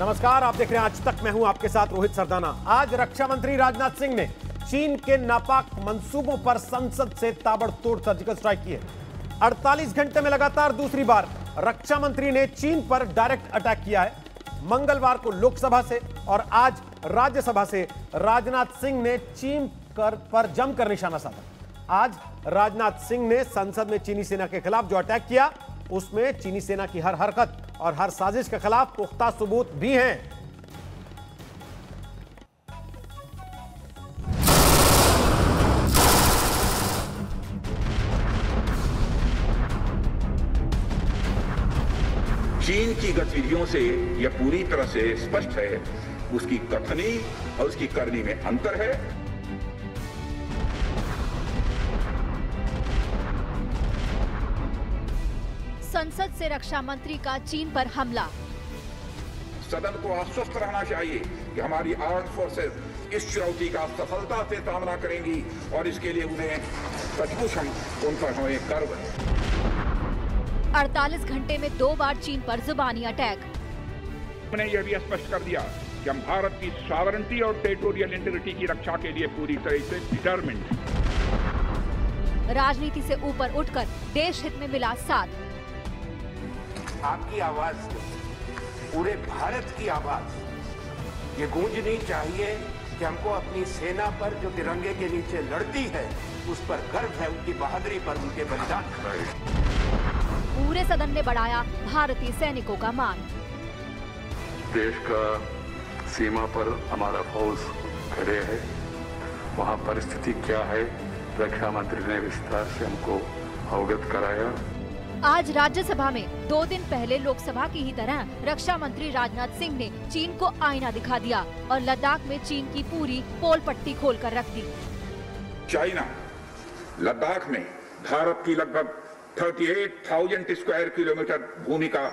नमस्कार, आप देख रहे हैं आज तक। मैं हूं आपके साथ रोहित सरदाना। आज रक्षा मंत्री राजनाथ सिंह ने चीन के नापाक मंसूबों पर संसद से ताबड़तोड़ सर्जिकल स्ट्राइक की है। 48 घंटे में लगातार दूसरी बार रक्षा मंत्री ने चीन पर डायरेक्ट अटैक किया है। मंगलवार को लोकसभा से और आज राज्यसभा से राजनाथ सिंह ने चीन पर जमकर निशाना साधा। आज राजनाथ सिंह ने संसद में चीनी सेना के खिलाफ जो अटैक किया, उसमें चीनी सेना की हर हरकत और हर साजिश के खिलाफ पुख्ता सबूत भी हैं। चीन की गतिविधियों से यह पूरी तरह से स्पष्ट है, उसकी कथनी और उसकी करनी में अंतर है। संसद से रक्षा मंत्री का चीन पर हमला। सदन को आश्वस्त रहना चाहिए कि हमारी आर्म्ड फोर्सेस इस चुनौती का सफलता से सामना करेंगी और इसके लिए उन्हें सचमुच उन पर हमें गर्व है। 48 घंटे में 2 बार चीन पर जुबानी अटैक। हमने यह भी स्पष्ट कर दिया कि हम भारत की सॉवरेनिटी और टेरिटोरियल इंटीग्रिटी की रक्षा के लिए पूरी तरह से डिटरमिन्ड हैं। राजनीति से ऊपर उठकर देश हित में मिला साथ। आपकी आवाज, पूरे भारत की आवाज ये गूंजनी चाहिए कि हमको अपनी सेना पर जो तिरंगे के नीचे लड़ती है उस पर गर्व है, उनकी बहादुरी पर, उनके बलिदान पर। पूरे सदन ने बढ़ाया भारतीय सैनिकों का मान। देश का सीमा पर हमारा फौज खड़े है, वहाँ परिस्थिति क्या है रक्षा मंत्री ने विस्तार से हमको अवगत कराया। आज राज्यसभा में 2 दिन पहले लोकसभा की ही तरह रक्षा मंत्री राजनाथ सिंह ने चीन को आईना दिखा दिया और लद्दाख में चीन की पूरी पोल पट्टी खोलकर रख दी। चाइना लद्दाख में भारत की लगभग 38,000 स्क्वायर किलोमीटर भूमि का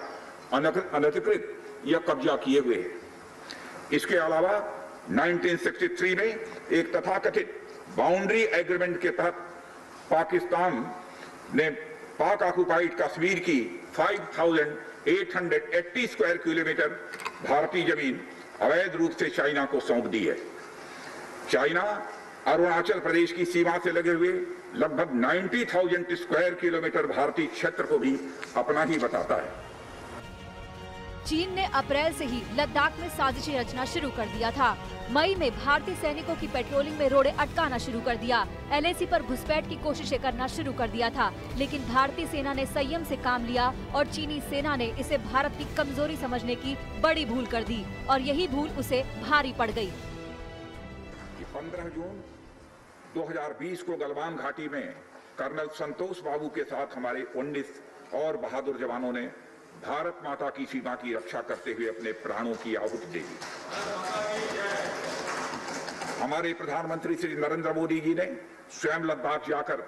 अनधिकृत यह कब्जा किए हुए है। इसके अलावा 1963 में एक तथाकथित बाउंड्री एग्रीमेंट के तहत पाकिस्तान ने पाक ऑक्युपाइड कश्मीर की 5,880 स्क्वायर किलोमीटर भारतीय जमीन अवैध रूप से चाइना को सौंप दी है। चाइना अरुणाचल प्रदेश की सीमा से लगे हुए लगभग 90,000 स्क्वायर किलोमीटर भारतीय क्षेत्र को भी अपना ही बताता है। चीन ने अप्रैल से ही लद्दाख में साजिशी रचना शुरू कर दिया था। मई में भारतीय सैनिकों की पेट्रोलिंग में रोड़े अटकाना शुरू कर दिया। LAC पर घुसपैठ की कोशिशें करना शुरू कर दिया था, लेकिन भारतीय सेना ने संयम से काम लिया और चीनी सेना ने इसे भारत की कमजोरी समझने की बड़ी भूल कर दी और यही भूल उसे भारी पड़ गई। 15 जून 2020 को गलवान घाटी में कर्नल संतोष बाबू के साथ हमारे 19 और बहादुर जवानों ने भारत माता की सीमा की रक्षा करते हुए अपने प्राणों की आहुति दी। हमारे प्रधानमंत्री श्री नरेंद्र मोदी जी ने स्वयं लद्दाख जाकर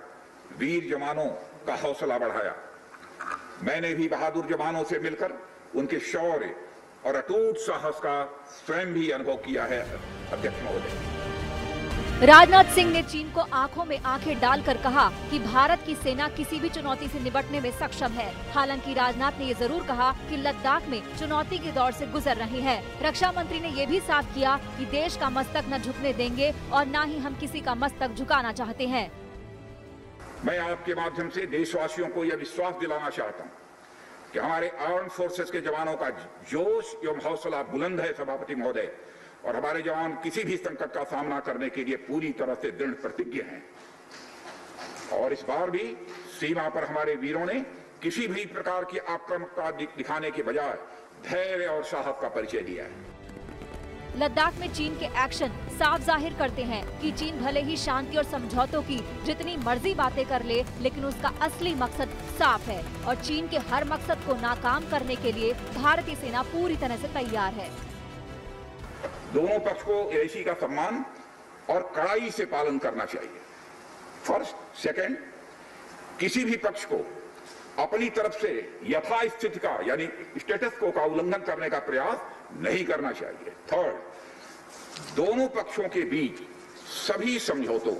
वीर जवानों का हौसला बढ़ाया। मैंने भी बहादुर जवानों से मिलकर उनके शौर्य और अटूट साहस का स्वयं भी अनुभव किया है। अध्यक्ष महोदय, राजनाथ सिंह ने चीन को आंखों में आंखें डालकर कहा कि भारत की सेना किसी भी चुनौती से निपटने में सक्षम है। हालांकि राजनाथ ने ये जरूर कहा कि लद्दाख में चुनौती के दौर से गुजर रही है। रक्षा मंत्री ने ये भी साफ किया कि देश का मस्तक न झुकने देंगे और न ही हम किसी का मस्तक झुकाना चाहते हैं। मैं आपके माध्यम से देशवासियों को यह विश्वास दिलाना चाहता हूँ कि हमारे आर्म्ड फोर्सेस के जवानों का जोश एवं हौसला बुलंद है सभापति महोदय, और हमारे जवान किसी भी संकट का सामना करने के लिए पूरी तरह से दृढ़ प्रतिज्ञ हैं। और इस बार भी सीमा पर हमारे वीरों ने किसी भी प्रकार की आक्रामकता दिखाने के बजाय धैर्य और साहस का परिचय दिया है। लद्दाख में चीन के एक्शन साफ जाहिर करते हैं कि चीन भले ही शांति और समझौतों की जितनी मर्जी बातें कर ले, लेकिन उसका असली मकसद साफ है और चीन के हर मकसद को नाकाम करने के लिए भारतीय सेना पूरी तरह से तैयार है। दोनों पक्ष को LAC का सम्मान और कड़ाई से पालन करना चाहिए। फर्स्ट, सेकंड, किसी भी पक्ष को अपनी तरफ से यथास्थिति का यानी स्टेटस को का उल्लंघन करने का प्रयास नहीं करना चाहिए। थर्ड, दोनों पक्षों के बीच सभी समझौतों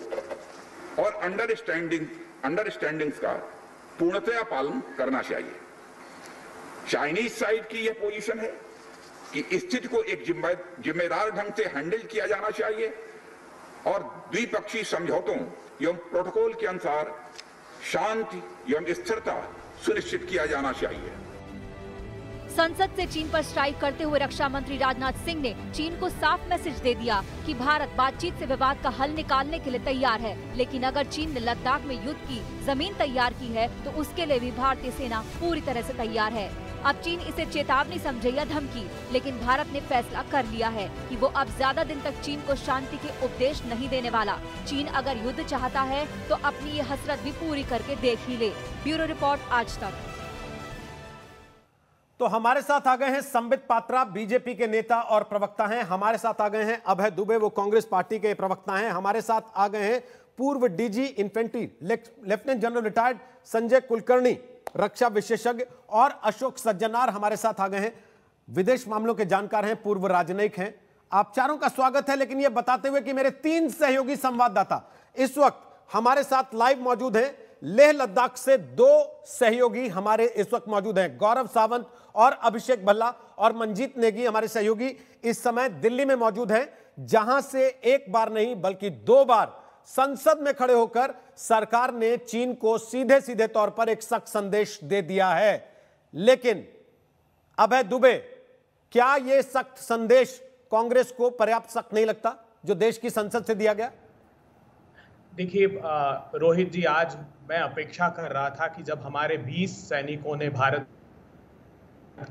और अंडरस्टैंडिंग्स का पूर्णतया पालन करना चाहिए। चाइनीज साइड की यह पोजीशन है कि स्थिति को एक जिम्मेदार ढंग से हैंडल किया जाना चाहिए और द्विपक्षीय समझौतों एवं प्रोटोकॉल के अनुसार शांति एवं स्थिरता सुनिश्चित किया जाना चाहिए। संसद से चीन पर स्ट्राइक करते हुए रक्षा मंत्री राजनाथ सिंह ने चीन को साफ मैसेज दे दिया कि भारत बातचीत से विवाद का हल निकालने के लिए तैयार है, लेकिन अगर चीन ने लद्दाख में युद्ध की जमीन तैयार की है तो उसके लिए भी भारतीय सेना पूरी तरह से तैयार है। अब चीन इसे चेतावनी समझे या धमकी, लेकिन भारत ने फैसला कर लिया है कि वो अब ज्यादा दिन तक चीन को शांति के उपदेश नहीं देने वाला। चीन अगर युद्ध चाहता है तो अपनी ये हसरत भी पूरी करके देख ही ले। ब्यूरो रिपोर्ट आज तक। तो हमारे साथ आ गए हैं संबित पात्रा, बीजेपी के नेता और प्रवक्ता हैं। हमारे साथ आ गए हैं अभय दुबे, वो कांग्रेस पार्टी के प्रवक्ता हैं। हमारे साथ आ गए हैं पूर्व DG infantry lieutenant general retired Sanjay Kulkarni, रक्षा विशेषज्ञ, और अशोक सज्जनार हमारे साथ आ गए हैं, विदेश मामलों के जानकार हैं, पूर्व राजनयिक हैं। आप चारों का स्वागत है। लेकिन यह बताते हुए कि मेरे 3 सहयोगी संवाददाता इस वक्त हमारे साथ लाइव मौजूद हैं। लेह लद्दाख से 2 सहयोगी हमारे इस वक्त मौजूद हैं, गौरव सावंत और अभिषेक भल्ला, और मंजीत नेगी हमारे सहयोगी इस समय दिल्ली में मौजूद हैं, जहां से एक बार नहीं बल्कि 2 बार संसद में खड़े होकर सरकार ने चीन को सीधे सीधे तौर पर एक सख्त संदेश दे दिया है। लेकिन अभय दुबे, क्या यह सख्त संदेश कांग्रेस को पर्याप्त सख्त नहीं लगता जो देश की संसद से दिया गया? देखिए रोहित जी, आज मैं अपेक्षा कर रहा था कि जब हमारे 20 सैनिकों ने भारत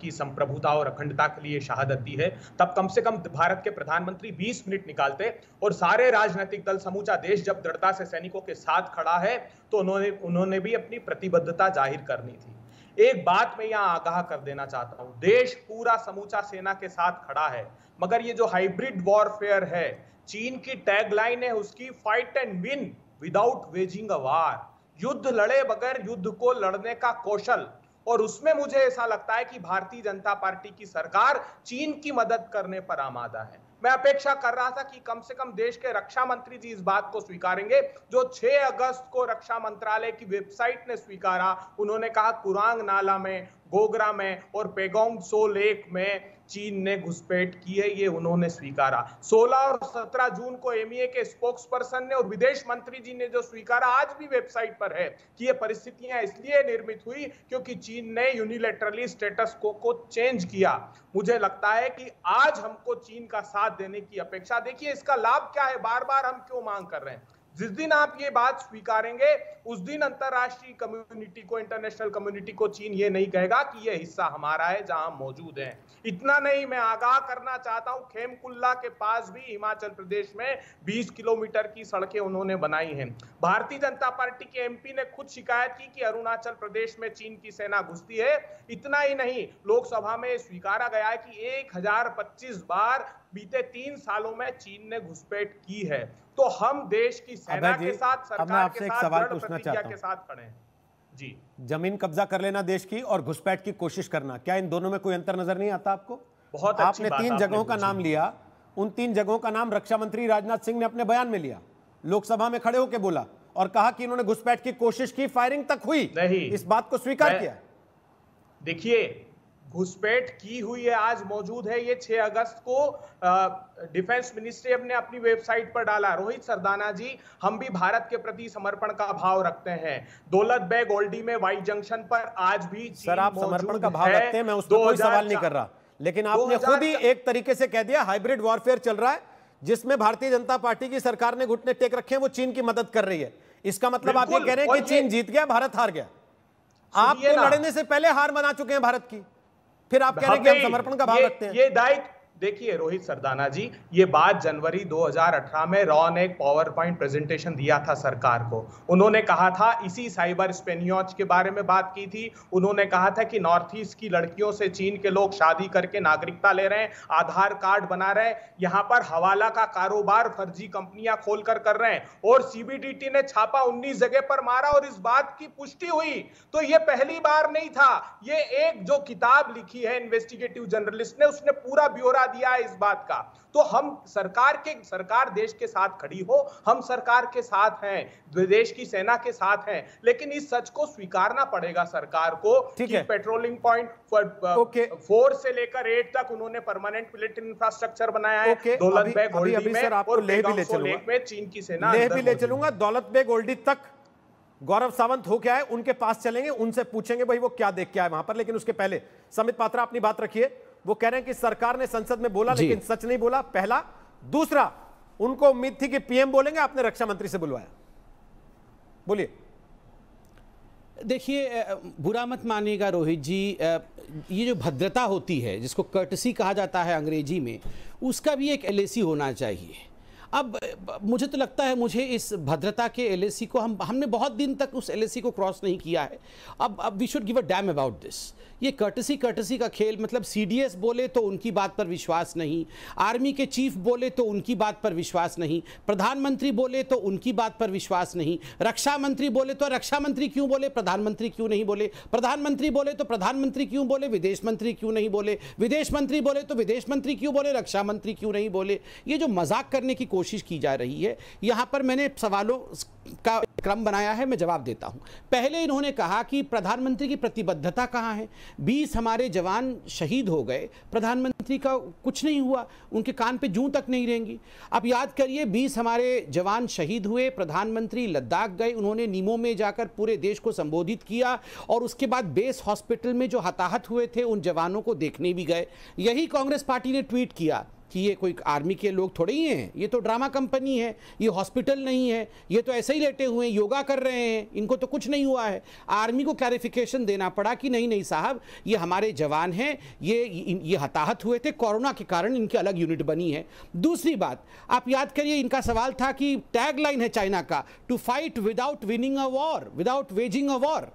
की संप्रभुता और अखंडता के लिए शहादत दी है, तब कम से कम भारत के प्रधानमंत्री 20 मिनट निकालते और सारे राजनीतिक दल, समूचा देश जब दृढ़ता से सैनिकों के साथ खड़ा है तो उन्होंने भी अपनी प्रतिबद्धता जाहिर करनी थी। एक बात मैं यहाँ आगाह कर देना चाहता हूँ, देश पूरा समूचा सेना के साथ खड़ा है, मगर ये जो हाइब्रिड वॉरफेयर है, चीन की टैगलाइन है उसकी, fight and win without waging a war, युद्ध लड़े बगैर युद्ध को लड़ने का कौशल। और उसमें मुझे ऐसा लगता है कि भारतीय जनता पार्टी की सरकार चीन की मदद करने पर आमादा है। मैं अपेक्षा कर रहा था कि कम से कम देश के रक्षा मंत्री जी इस बात को स्वीकारेंगे जो 6 अगस्त को रक्षा मंत्रालय की वेबसाइट ने स्वीकारा। उन्होंने कहा कुरांग नाला में, गोगरा में और पेगोंग सो लेक में चीन ने घुसपैठ की है, ये उन्होंने स्वीकारा। 16 और 17 जून को एमईए के स्पोक्स पर्सन ने और विदेश मंत्री जी ने जो स्वीकारा, आज भी वेबसाइट पर है कि ये परिस्थितियां इसलिए निर्मित हुई क्योंकि चीन ने यूनिलैटरली स्टेटस को चेंज किया। मुझे लगता है कि आज हमको चीन का साथ देने की अपेक्षा। देखिए इसका लाभ क्या है, बार बार हम क्यों मांग कर रहे हैं? जिस दिन आप ये बात स्वीकारेंगे उस दिन अंतरराष्ट्रीय कम्युनिटी को, इंटरनेशनल कम्युनिटी को चीन ये नहीं कहेगा कि ये हिस्सा हमारा है जहां हम मौजूद हैं। इतना नहीं, मैं आगाह करना चाहता हूं, खेमकुल्ला के पास भी हिमाचल प्रदेश में 20 किलोमीटर की सड़कें उन्होंने बनाई हैं। भारतीय जनता पार्टी के एमपी ने खुद शिकायत की कि अरुणाचल प्रदेश में चीन की सेना घुसती है। इतना ही नहीं, लोकसभा में स्वीकारा गया है कि 1025 बार बीते 3 सालों में चीन ने घुसपैठ की है। तो हम देश की सेना के साथ, सरकार के साथ, दृढ़ प्रतिज्ञा के साथ खड़े हैं। जी, जमीन कब्जा कर लेना देश की और घुसपैठ की कोशिश करना, क्या इन दोनों में कोई अंतर नजर नहीं आता आपको? बहुत आपने 3 जगहों का नाम लिया, उन 3 जगहों का नाम रक्षा मंत्री राजनाथ सिंह ने अपने बयान में लिया, लोकसभा में खड़े होकर बोला और कहा कि इन्होंने घुसपैठ की कोशिश की, फायरिंग तक हुई, नहीं, इस बात को स्वीकार किया। देखिए घुसपैठ की हुई है, आज मौजूद है। ये 6 अगस्त को डिफेंस मिनिस्ट्री ने अपनी वेबसाइट पर डाला। रोहित सरदाना जी, हम भी भारत के प्रति समर्पण का भाव रखते हैं। दौलत बेग ओल्डी में वाई जंक्शन पर आज भी सर आप समर्पण का भाव रखते हैं, मैं उस पर कोई सवाल नहीं कर रहा, लेकिन आपने खुद ही एक तरीके से कह दिया हाइब्रिड वॉरफेयर चल रहा है जिसमें भारतीय जनता पार्टी की सरकार ने घुटने टेक रखे हैं, वो चीन की मदद कर रही है। इसका मतलब आप ये कह रहे हैं कि चीन जीत गया, भारत हार गया। आप तो लड़ने से पहले हार मना चुके हैं भारत की, फिर आप कह रहे हैं कि हम समर्पण का भाव रखते हैं। ये दायित्व देखिए रोहित सरदाना जी, ये बात जनवरी 2018 में रॉ ने एक पावर पॉइंट प्रेजेंटेशन दिया था सरकार को। उन्होंने कहा था, इसी साइबर स्पेनियोज के बारे में बात की थी। उन्होंने कहा था कि नॉर्थ ईस्ट की लड़कियों से चीन के लोग शादी करके नागरिकता ले रहे हैं, आधार कार्ड बना रहे हैं, यहाँ पर हवाला का कारोबार फर्जी कंपनियां खोलकर कर रहे हैं, और सीबीडीटी ने छापा 19 जगह पर मारा और इस बात की पुष्टि हुई। तो ये पहली बार नहीं था, ये एक जो किताब लिखी है इन्वेस्टिगेटिव जर्नलिस्ट ने, उसने पूरा ब्यौरा दिया है इस बात का। तो हम सरकार देश के साथ खड़ी हो, हम सरकार के साथ हैं, देश की सेना के साथ हैं, लेकिन इस सच को स्वीकारना पड़ेगा सरकार को कि पेट्रोलिंग पॉइंट 4 से लेकर 8 तक उन्होंने परमानेंट मिलिट्री इंफ्रास्ट्रक्चर बनाया है। दौलत बेग ओल्डी में और पेगांगसो लेक में चीन की सेना लेह भी ले चलूंगा। दौलत बेग ओल्डी तक गौरव सावंत हो क्या है, उनके पास चलेंगे, उनसे पूछेंगे भाई वो क्या देख के आए वहां पर। लेकिन उसके पहले समित पात्रा अपनी बात रखिए। वो कह रहे हैं कि सरकार ने संसद में बोला लेकिन सच नहीं बोला, पहला। दूसरा, उनको उम्मीद थी कि पीएम बोलेंगे, आपने रक्षा मंत्री से बुलवाया। बोलिए। देखिए, बुरा मत मानिएगा रोहित जी, ये जो भद्रता होती है जिसको कर्टसी कहा जाता है अंग्रेजी में, उसका भी एक एलएसी होना चाहिए। अब मुझे तो लगता है, मुझे इस भद्रता के एलएसी को हमने बहुत दिन तक उस एलएसी को क्रॉस नहीं किया है। अब we should give a damn about this. ये कर्टसी का खेल, मतलब सीडीएस बोले तो उनकी बात पर विश्वास नहीं, आर्मी के चीफ बोले तो उनकी बात पर विश्वास नहीं, प्रधानमंत्री बोले तो उनकी बात पर विश्वास नहीं, रक्षा मंत्री बोले तो रक्षा मंत्री क्यों बोले, प्रधानमंत्री क्यों नहीं बोले, प्रधानमंत्री बोले तो प्रधानमंत्री क्यों बोले, विदेश मंत्री क्यों नहीं बोले, विदेश मंत्री बोले तो विदेश मंत्री क्यों बोले, रक्षा मंत्री क्यों नहीं बोले। ये जो मजाक करने की कोशिश की जा रही है, यहां पर मैंने सवालों का क्रम बनाया है, मैं जवाब देता हूं। पहले इन्होंने कहा कि प्रधानमंत्री की प्रतिबद्धता कहां है, 20 हमारे जवान शहीद हो गए, प्रधानमंत्री का कुछ नहीं हुआ, उनके कान पे जूं तक नहीं रेंगी। अब याद करिए, 20 हमारे जवान शहीद हुए, प्रधानमंत्री लद्दाख गए, उन्होंने नीमो में जाकर पूरे देश को संबोधित किया, और उसके बाद बेस हॉस्पिटल में जो हताहत हुए थे उन जवानों को देखने भी गए। यही कांग्रेस पार्टी ने ट्वीट किया कि ये कोई आर्मी के लोग थोड़े ही हैं, ये तो ड्रामा कंपनी है, ये हॉस्पिटल नहीं है, ये तो ऐसे ही लेटे हुए हैं, योगा कर रहे हैं, इनको तो कुछ नहीं हुआ है। आर्मी को क्लैरिफिकेशन देना पड़ा कि नहीं नहीं साहब, ये हमारे जवान हैं, ये हताहत हुए थे, कोरोना के कारण इनकी अलग यूनिट बनी है। दूसरी बात, आप याद करिए, इनका सवाल था कि टैगलाइन है चाइना का, to fight without winning a war, without waging a war,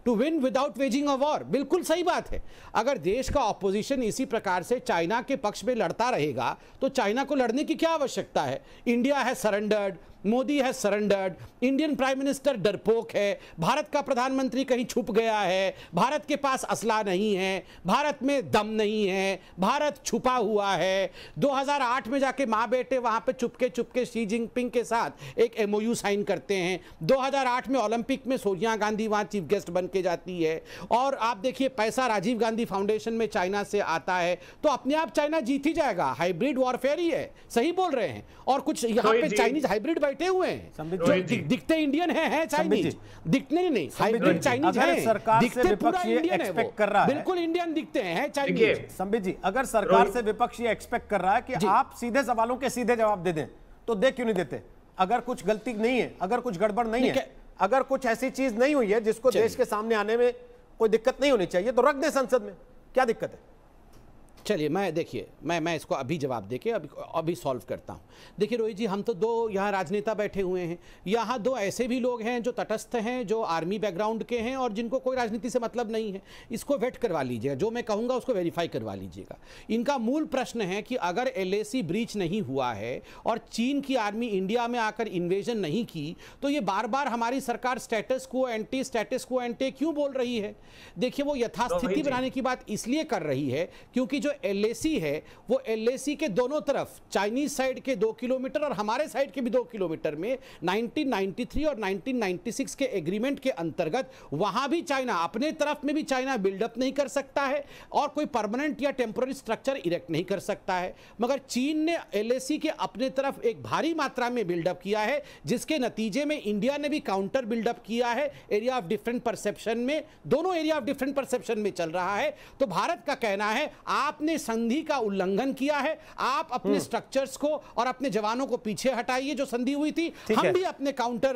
to win without waging a war. बिल्कुल सही बात है। अगर देश का ऑपोजिशन इसी प्रकार से चाइना के पक्ष में लड़ता रहेगा तो चाइना को लड़ने की क्या आवश्यकता है। इंडिया है सरेंडर्ड, मोदी है सरेंडर्ड, इंडियन प्राइम मिनिस्टर डरपोक है, भारत का प्रधानमंत्री कहीं छुप गया है, भारत के पास असला नहीं है, भारत में दम नहीं है, भारत छुपा हुआ है। 2008 में जाके माँ बेटे वहां पे चुपके शी जिनपिंग के साथ एक एमओयू साइन करते हैं। 2008 में ओलंपिक में सोनिया गांधी वहां चीफ गेस्ट बन के जाती है, और आप देखिए पैसा राजीव गांधी फाउंडेशन में चाइना से आता है, तो अपने आप चाइना जीत ही जाएगा। हाइब्रिड वॉरफेयर ही है, सही बोल रहे हैं। और कुछ यहाँ पे चाइनीज हाइब्रिड बैठे हुए हैं जो दिखते इंडियन है चाइनीज, दिखने नहीं, हाइब्रिड चाइनीज है, दिखते पूरा इंडियन है, एक्सपेक्ट कर रहा है, बिल्कुल इंडियन दिखते हैं चाइनीज। संबित जी, अगर सरकार से विपक्ष ये एक्सपेक्ट कर रहा है कि आप सीधे सवालों के सीधे जवाब दे दें, तो दे क्यों नहीं देते? अगर कुछ गलती नहीं है, अगर कुछ गड़बड़ नहीं है, अगर कुछ ऐसी चीज नहीं हुई है जिसको देश के सामने आने में कोई दिक्कत नहीं होनी चाहिए, तो रख दें संसद में, क्या दिक्कत है? चलिए, मैं इसको अभी जवाब देके अभी सॉल्व करता हूं। देखिए रोहित जी, हम तो दो यहाँ राजनेता बैठे हुए हैं, यहाँ दो ऐसे भी लोग हैं जो तटस्थ हैं, जो आर्मी बैकग्राउंड के हैं और जिनको कोई राजनीति से मतलब नहीं है। इसको वेट करवा लीजिएगा, जो मैं कहूँगा उसको वेरीफाई करवा लीजिएगा। इनका मूल प्रश्न है कि अगर LAC ब्रीच नहीं हुआ है और चीन की आर्मी इंडिया में आकर इन्वेजन नहीं की, तो ये बार बार हमारी सरकार स्टेटस क्वो एंटे क्यों बोल रही है? देखिए, वो यथास्थिति बनाने की बात इसलिए कर रही है क्योंकि जो LAC है वो LAC के दोनों तरफ, चाइनीज साइड के 2 किलोमीटर और हमारे साइड के भी 2 किलोमीटर में 1993 और 1996 के एग्रीमेंट के अंतर्गत वहां भी चाइना, अपने तरफ में भी चाइना बिल्डअप नहीं कर सकता है और कोई परमानेंट या टेम्पररी स्ट्रक्चर इरेक्ट नहीं कर सकता है। मगर चीन ने LAC के अपने तरफ एक भारी मात्रा में बिल्डअप किया है, जिसके नतीजे में इंडिया ने भी काउंटर बिल्डअप किया है। एरिया ऑफ डिफरेंट परसेप्शन में, दोनों एरिया ऑफ डिफरेंट परसेप्शन में चल रहा है। तो भारत का कहना है, आपने संधि का उल्लंघन किया है, आप अपने स्ट्रक्चर्स को और अपने जवानों को पीछे हटाइए जो संधि हुई थी, हम भी अपने काउंटर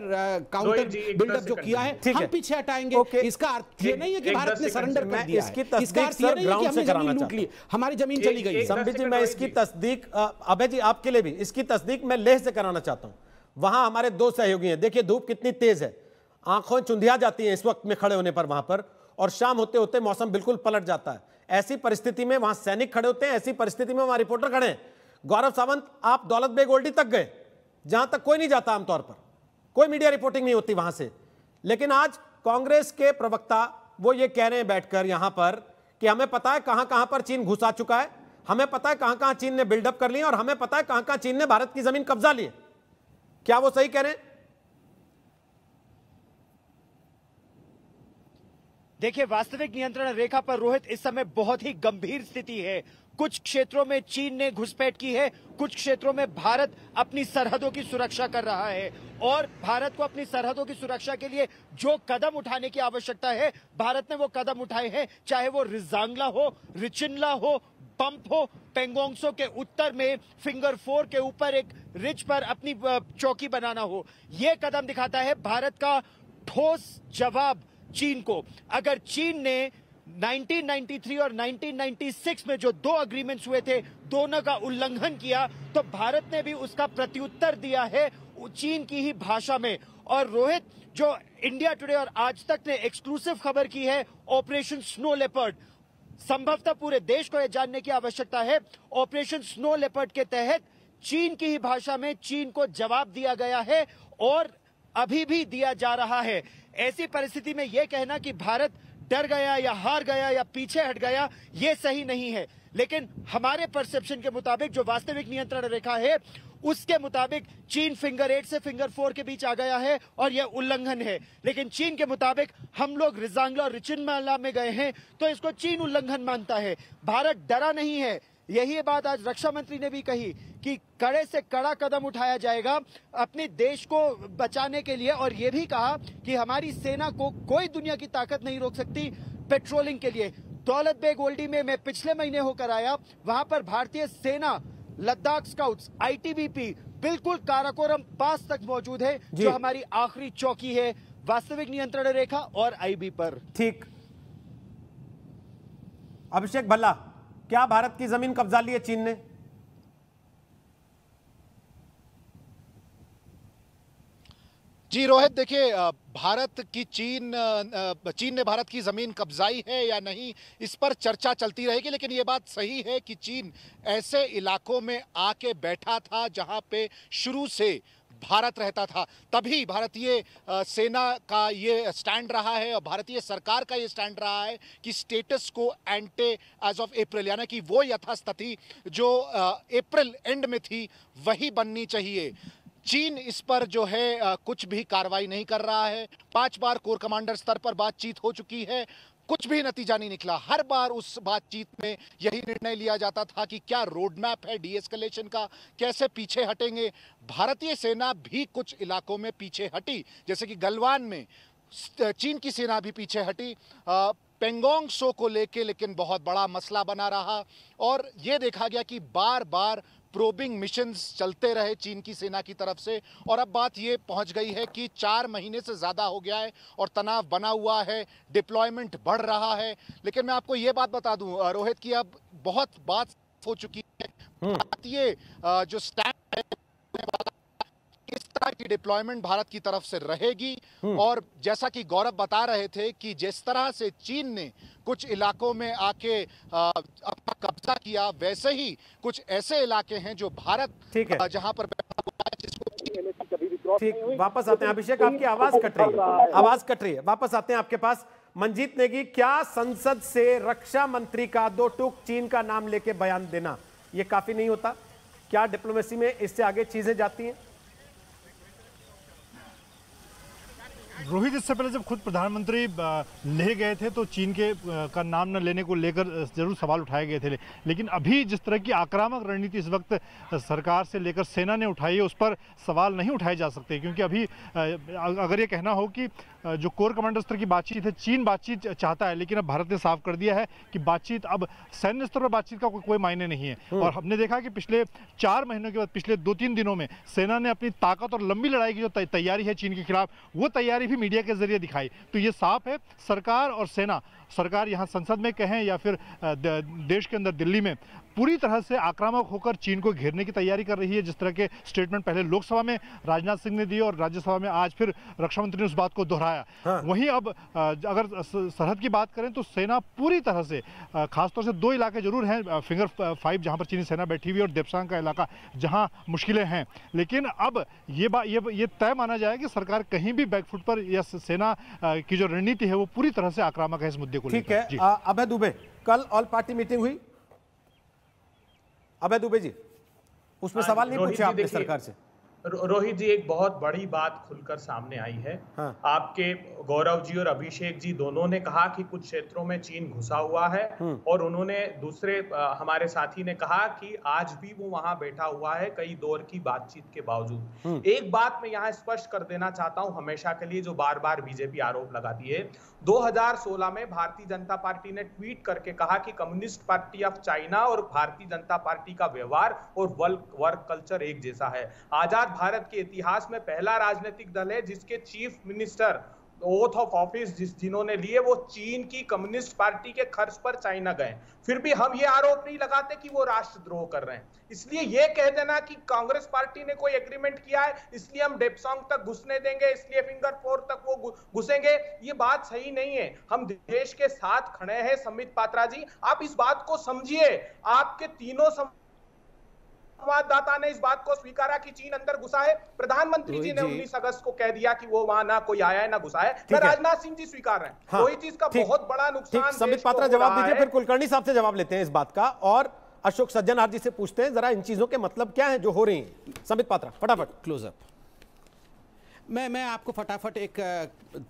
बिल्डअप जो किया है हम पीछे हटाएंगे। इसका अर्थ ये नहीं है कि भारत ने सरेंडर कर दिया है, इसका अर्थ ये नहीं है कि हमने जमीन लूट ली, हमारी जमीन चली गई। संबित जी, मैं इसकी तस्दीक, अभय जी आपके लिए भी इसकी तस्दीक मैं लेह से कराना चाहता हूं। वहां हमारे 2 सहयोगी हैं, देखिए धूप कितनी तेज है, आंखों चुंधिया जाती है इस वक्त में खड़े होने पर वहां पर, और शाम होते होते मौसम बिल्कुल पलट जाता है। ऐसी परिस्थिति में वहां सैनिक खड़े होते हैं, ऐसी परिस्थिति में वहां रिपोर्टर खड़े हैं। गौरव सावंत, आप दौलत बेग ओल्डी तक गए, जहां तक कोई नहीं जाता, आमतौर पर कोई मीडिया रिपोर्टिंग नहीं होती वहां से, लेकिन आज कांग्रेस के प्रवक्ता वो ये कह रहे हैं बैठकर यहां पर कि हमें पता है कहां कहां पर चीन घुसा चुका है, हमें पता है कहां कहां चीन ने बिल्डअप कर लिए और हमें पता है कहां कहां चीन ने भारत की जमीन कब्जा ली है। क्या वो सही कह रहे हैं? देखिए, वास्तविक नियंत्रण रेखा पर रोहित इस समय बहुत ही गंभीर स्थिति है। कुछ क्षेत्रों में चीन ने घुसपैठ की है, कुछ क्षेत्रों में भारत अपनी सरहदों की सुरक्षा कर रहा है और भारत को अपनी सरहदों की सुरक्षा के लिए जो कदम उठाने की आवश्यकता है, भारत ने वो कदम उठाए हैं। चाहे वो रिजांगला हो, रिचिनला हो, पंप हो, पेंगोंगसो के उत्तर में फिंगर 4 के ऊपर एक रिज पर अपनी चौकी बनाना हो, ये कदम दिखाता है भारत का ठोस जवाब चीन को। अगर चीन ने 1993 और 1996 में जो 2 अग्रीमेंट्स हुए थे, दोनों का उल्लंघन किया, तो भारत ने भी उसका प्रत्युत्तर दिया है चीन की ही भाषा में। और रोहित, जो इंडिया टुडे और आज तक ने एक्सक्लूसिव खबर की है ऑपरेशन स्नो लेपर्ड, संभवतः पूरे देश को यह जानने की आवश्यकता है, ऑपरेशन स्नो लेपर्ड के तहत चीन की ही भाषा में चीन को जवाब दिया गया है और अभी भी दिया जा रहा है। ऐसी परिस्थिति में यह कहना कि भारत डर गया या हार गया या पीछे हट गया, यह सही नहीं है। लेकिन हमारे परसेप्शन के मुताबिक जो वास्तविक नियंत्रण रेखा है, उसके मुताबिक चीन फिंगर 8 से फिंगर 4 के बीच आ गया है और यह उल्लंघन है। लेकिन चीन के मुताबिक हम लोग रिजांगला और रिचिनला में गए हैं तो इसको चीन उल्लंघन मानता है। भारत डरा नहीं है। यही बात आज रक्षा मंत्री ने भी कही कि कड़े से कड़ा कदम उठाया जाएगा अपने देश को बचाने के लिए, और यह भी कहा कि हमारी सेना को कोई दुनिया की ताकत नहीं रोक सकती पेट्रोलिंग के लिए। दौलत बेग ओल्डी में मैं पिछले महीने होकर आया, वहां पर भारतीय सेना, लद्दाख स्काउट्स, आईटीबीपी बिल्कुल काराकोरम पास तक मौजूद है, जो हमारी आखिरी चौकी है वास्तविक नियंत्रण रेखा और आईबी पर। ठीक, अभिषेक भल्ला, क्या भारत की जमीन कब्जा ली है चीन ने? जी रोहित, देखिए, भारत की चीन ने भारत की ज़मीन कब्जाई है या नहीं, इस पर चर्चा चलती रहेगी। लेकिन ये बात सही है कि चीन ऐसे इलाकों में आके बैठा था जहां पे शुरू से भारत रहता था। तभी भारतीय सेना का ये स्टैंड रहा है और भारतीय सरकार का ये स्टैंड रहा है कि स्टेटस को एंटे एज ऑफ अप्रैल, यानी कि वो यथास्थिति जो अप्रैल एंड में थी वही बननी चाहिए। चीन इस पर जो है कुछ भी कार्रवाई नहीं कर रहा है। 5 बार कोर कमांडर स्तर पर बातचीत हो चुकी है, कुछ भी नतीजा नहीं निकला। हर बार उस बातचीत में यही निर्णय लिया जाता था कि क्या रोड मैप है डीएस्केलेशन का, कैसे पीछे हटेंगे। भारतीय सेना भी कुछ इलाकों में पीछे हटी, जैसे कि गलवान में चीन की सेना भी पीछे हटी। पेंगोंग सो को लेके लेकिन बहुत बड़ा मसला बना रहा और ये देखा गया कि बार बार प्रोबिंग मिशंस चलते रहे चीन की सेना की तरफ से, और अब बात ये पहुंच गई है कि 4 महीने से ज़्यादा हो गया है और तनाव बना हुआ है, डिप्लॉयमेंट बढ़ रहा है। लेकिन मैं आपको ये बात बता दूं रोहित की अब बहुत बात हो चुकी है। भारतीय जो स्टैंड है किस तरह की डिप्लॉयमेंट भारत की तरफ से रहेगी, और जैसा कि गौरव बता रहे थे कि जिस तरह से चीन ने कुछ इलाकों में आके अपना कब्जा किया, वैसे ही कुछ ऐसे इलाके हैं जो भारत जहां पर बैठा हुआ है जिसको कभी भी क्रॉस नहीं हुई। वापस आते हैं अभिषेक, आपकी आवाज कट रही है, आवाज कट रही है, वापस आते हैं आपके पास। मंजीत नेगी, क्या संसद से रक्षा मंत्री का 2 टूक चीन का नाम लेके बयान देना ये काफी नहीं होता? क्या डिप्लोमेसी में इससे आगे चीजें जाती हैं? रोहित, इससे पहले जब खुद प्रधानमंत्री ले गए थे तो चीन के का नाम न लेने को लेकर जरूर सवाल उठाए गए थे, लेकिन अभी जिस तरह की आक्रामक रणनीति इस वक्त सरकार से लेकर सेना ने उठाई है उस पर सवाल नहीं उठाए जा सकते, क्योंकि अभी अगर ये कहना हो कि जो कोर कमांडर स्तर की बातचीत है, चीन बातचीत चाहता है, लेकिन अब भारत ने साफ कर दिया है कि बातचीत अब सैन्य स्तर पर बातचीत का कोई मायने नहीं है। और हमने देखा कि पिछले 4 महीनों के बाद पिछले 2-3 दिनों में सेना ने अपनी ताकत और लंबी लड़ाई की जो तैयारी है चीन के खिलाफ, वो तैयारी भी मीडिया के जरिए दिखाई। तो ये साफ है सरकार और सेना, सरकार यहाँ संसद में कहें या फिर देश के अंदर दिल्ली में, पूरी तरह से आक्रामक होकर चीन को घेरने की तैयारी कर रही है। जिस तरह के स्टेटमेंट पहले लोकसभा में राजनाथ सिंह ने दिए और राज्यसभा में आज फिर रक्षा मंत्री ने उस बात को दोहराया। वहीं अब अगर सरहद की बात करें तो सेना पूरी तरह से, खासतौर से 2 इलाके जरूर हैं, फिंगर 5 जहां पर चीनी सेना बैठी हुई है और देप्सांग का इलाका जहां मुश्किलें हैं, लेकिन अब ये तय माना जाए कि सरकार कहीं भी बैकफुट पर या सेना की जो रणनीति है वो पूरी तरह से आक्रामक है इस मुद्दे को लेकर। ठीक है, अभय दुबे, कल ऑल पार्टी मीटिंग हुई, अभय दुबे जी, उसमें सवाल नहीं पूछे आपने सरकार से। रोहित जी, एक बहुत बड़ी बात खुलकर सामने आई है। हाँ। आपके गौरव जी और अभिषेक जी दोनों ने कहा कि कुछ क्षेत्रों में चीन घुसा हुआ है, और उन्होंने दूसरे हमारे साथी ने कहा कि आज भी वो वहां बैठा हुआ है कई दौर की बातचीत के बावजूद। एक बात मैं यहाँ स्पष्ट कर देना चाहता हूं हमेशा के लिए, जो बार बार बीजेपी आरोप लगाती है। 2016 में भारतीय जनता पार्टी ने ट्वीट करके कहा कि कम्युनिस्ट पार्टी ऑफ चाइना और भारतीय जनता पार्टी का व्यवहार और वर्क कल्चर एक जैसा है। आजाद भारत के इतिहास में पहला राजनीतिक दल है जिसके chief minister oath of office जिन्होंने लिए वो चीन की कम्युनिस्ट पार्टी के खर्च पर चाइना गए। फिर भी हम ये आरोप नहीं लगाते कि वो राष्ट्रद्रोह कर रहे हैं। इसलिए ये कह देना कि कांग्रेस पार्टी ने कोई एग्रीमेंट किया है इसलिए हम डेप्सांग तक घुसने देंगे, इसलिए फिंगर 4 तक वो घुसेंगे, ये बात सही नहीं है। हम देश के साथ खड़े हैं। संबित पात्रा जी, आप इस बात को समझिए। आपके तीनों संवाददाता ने इस बात को स्वीकारा कि चीन अंदर घुसा है। प्रधानमंत्री जी ने 19 अगस्त को कह दिया कि वो वहां ना कोई आया है ना घुसा है। राजनाथ सिंह जी स्वीकार रहे हैं। हाँ, कोई चीज का बहुत बड़ा नुकसान। संबित पात्रा जवाब दीजिए, फिर कुलकर्णी साहब से जवाब लेते हैं इस बात का, और अशोक सज्जनहार जी से पूछते हैं जरा इन चीजों के मतलब क्या है जो हो रही हैं। संबित पात्रा फटाफट क्लोजअप। मैं आपको फटाफट एक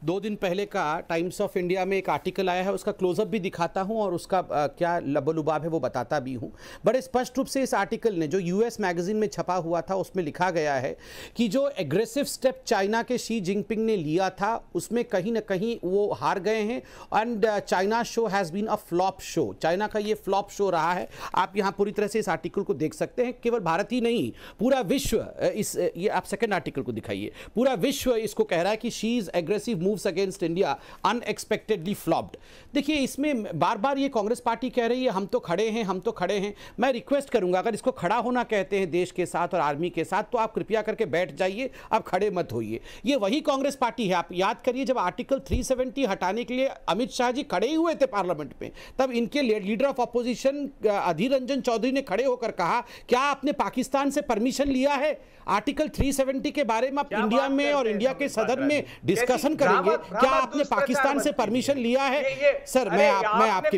2 दिन पहले का टाइम्स ऑफ इंडिया में एक आर्टिकल आया है, उसका क्लोजअप भी दिखाता हूं और उसका क्या लबोलुबाब है वो बताता भी हूं। बड़े स्पष्ट रूप से इस आर्टिकल ने जो यूएस मैगजीन में छपा हुआ था उसमें लिखा गया है कि जो एग्रेसिव स्टेप चाइना के शी जिनपिंग ने लिया था उसमें कहीं ना कहीं वो हार गए हैं, and China show has been a flop show. China का ये फ्लॉप शो रहा है। आप यहाँ पूरी तरह से इस आर्टिकल को देख सकते हैं। केवल भारत ही नहीं, पूरा विश्व ये आप सेकेंड आर्टिकल को दिखाइए, पूरा विश्व इसको कह रहा है कि she is aggressive moves against India unexpectedly flopped. देखिए, इसमें बार बार ये कांग्रेस पार्टी कह रही है हम तो खड़े हैं, हम तो खड़े हैं। मैं रिक्वेस्ट करूंगा, अगर इसको खड़ा होना कहते हैं देश के साथ और आर्मी के साथ, तो आप कृपया करके बैठ जाइए, आप खड़े मत होइए। ये वही कांग्रेस पार्टी है। आप याद करिए, जब आर्टिकल 370 हटाने के लिए अमित शाह जी खड़े हुए थे पार्लियामेंट में, तब इनके leader of opposition Adhir Ranjan Chaudhary ने खड़े होकर कहा, क्या आपने पाकिस्तान से परमिशन लिया है आर्टिकल 370 के बारे में? आप इंडिया में और इंडिया के सदन में डिस्कशन करेंगे, क्या आपने पाकिस्तान से परमिशन लिया है? सर, मैं आपके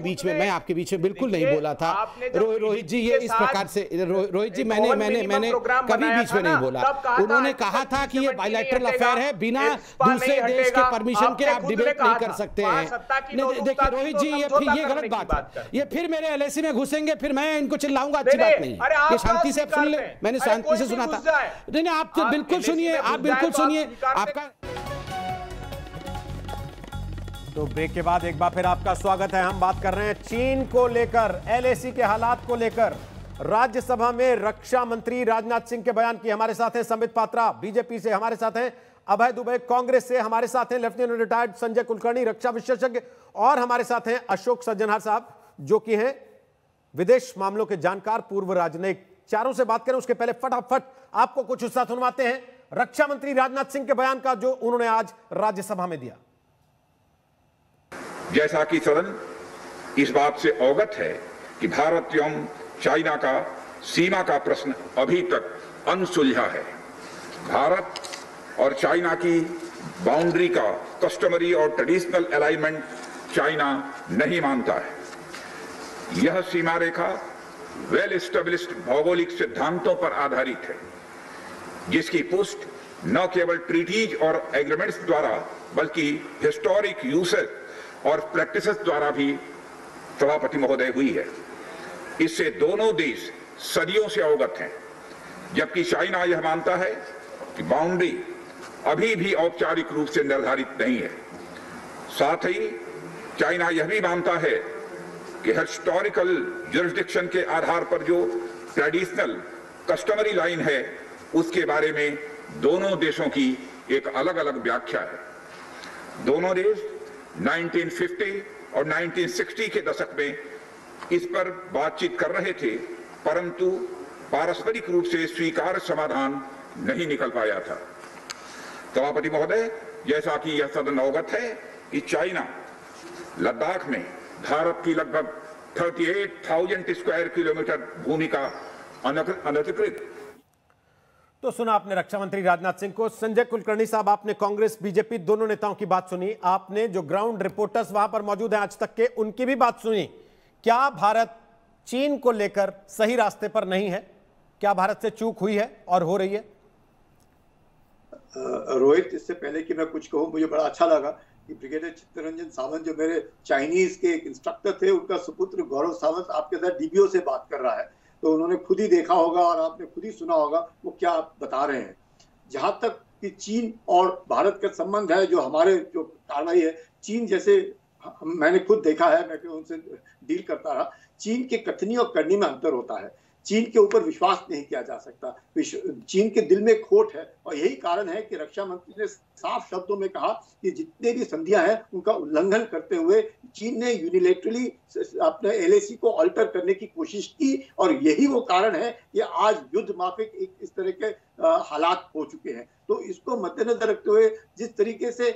बीच में बिल्कुल नहीं बोला था रोहित जी। ये इस प्रकार से रोहित जी, मैंने कभी बीच में नहीं बोला। उन्होंने कहा था कि ये बायलैटरल अफेयर है, बिना दूसरे देश के परमिशन के आप डिबेट नहीं कर सकते हैं। देखिए रोहित जी, ये गलत बात है। ये फिर मेरे एलएसी में घुसेंगे, फिर मैं इनको चिल्लाऊंगा, अच्छी बात नहीं। ये शांति से सुन ले, मैंने शांति से सुना था। नहीं, आप बिल्कुल सुनिए, आप बिल्कुल सुनिए। आपका तो ब्रेक के बाद एक बार फिर आपका स्वागत है। हम बात कर रहे हैं चीन को लेकर, एलएसी के हालात को लेकर। राज्यसभा में रक्षा मंत्री राजनाथ सिंह के बयान की। हमारे साथ हैं संबित पात्रा बीजेपी से, हमारे साथ हैं अभय दुबे कांग्रेस से, हमारे साथ हैं लेफ्टिनेंट रिटायर्ड संजय कुलकर्णी रक्षा विशेषज्ञ, और हमारे साथ हैं अशोक सज्जनहार साहब जो कि हैं विदेश मामलों के जानकार, पूर्व राजनयिक। चारों से बात करें उसके पहले फटाफट आपको कुछ हिस्सा सुनवाते हैं रक्षा मंत्री राजनाथ सिंह के बयान का जो उन्होंने आज राज्यसभा में दिया। जैसा कि सदन इस बात से अवगत है कि भारत एवं चाइना का सीमा का प्रश्न अभी तक अनसुलझा है। भारत और चाइना की बाउंड्री का कस्टमरी और ट्रेडिशनल अलाइनमेंट चाइना नहीं मानता है। यह सीमा रेखा वेल एस्टेब्लिश्ड भौगोलिक सिद्धांतों पर आधारित है, जिसकी पुष्टि न केवल ट्रीटीज और एग्रीमेंट्स द्वारा बल्कि हिस्टोरिक यूसेज और प्रैक्टिसेस द्वारा भी सभापति महोदय हुई है। इससे दोनों देश सदियों से अवगत हैं, जबकि चाइना यह मानता है कि बाउंड्री अभी भी औपचारिक रूप से निर्धारित नहीं है। साथ ही चाइना यह भी मानता है कि हिस्टोरिकल जुरिस्डिक्शन के आधार पर जो ट्रेडिशनल कस्टमरी लाइन है उसके बारे में दोनों देशों की एक अलग अलग व्याख्या है। दोनों देश 1950 और 1960 के दशक में इस पर बातचीत कर रहे थे, परंतु पारस्परिक रूप से स्वीकार्य समाधान नहीं निकल पाया था। सभापति महोदय, जैसा कि यह सदन अवगत है कि चाइना लद्दाख में भारत की लगभग 38,000 स्क्वायर किलोमीटर भूमि का अनधिकृत। तो सुना आपने रक्षा मंत्री राजनाथ सिंह को। संजय कुलकर्णी साहब, आपने कांग्रेस बीजेपी दोनों नेताओं की बात सुनी, आपने जो ग्राउंड रिपोर्टर्स वहां पर मौजूद हैं आज तक के, उनकी भी बात सुनी। क्या भारत चीन को लेकर सही रास्ते पर नहीं है? क्या भारत से चूक हुई है और हो रही है? रोहित, इससे पहले कि मैं कुछ कहूं, मुझे बड़ा अच्छा लगा कि ब्रिगेडियर चित्तरंजन सावंत जो मेरे चाइनीज के एक इंस्ट्रक्टर थे, उनका सुपुत्र गौरव सावंत आपके साथ डीबीओ से बात कर रहा है, तो उन्होंने खुद ही देखा होगा और आपने खुद ही सुना होगा वो क्या बता रहे हैं। जहां तक कि चीन और भारत का संबंध है, जो हमारे जो कार्रवाई है, चीन जैसे मैंने खुद देखा है, मैं उनसे डील करता रहा, चीन के कथनी और करनी में अंतर होता है। चीन के ऊपर विश्वास नहीं किया जा सकता, चीन के दिल में खोट है, और यही कारण है कि रक्षा मंत्री ने साफ शब्दों में कहा कि जितने भी संधियां हैं उनका उल्लंघन करते हुए चीन ने यूनिलेटरली अपने एलएसी को अल्टर करने की कोशिश की, और यही वो कारण है कि आज युद्ध माफिक इस तरह के हालात हो चुके हैं। तो इसको मद्देनजर रखते हुए जिस तरीके से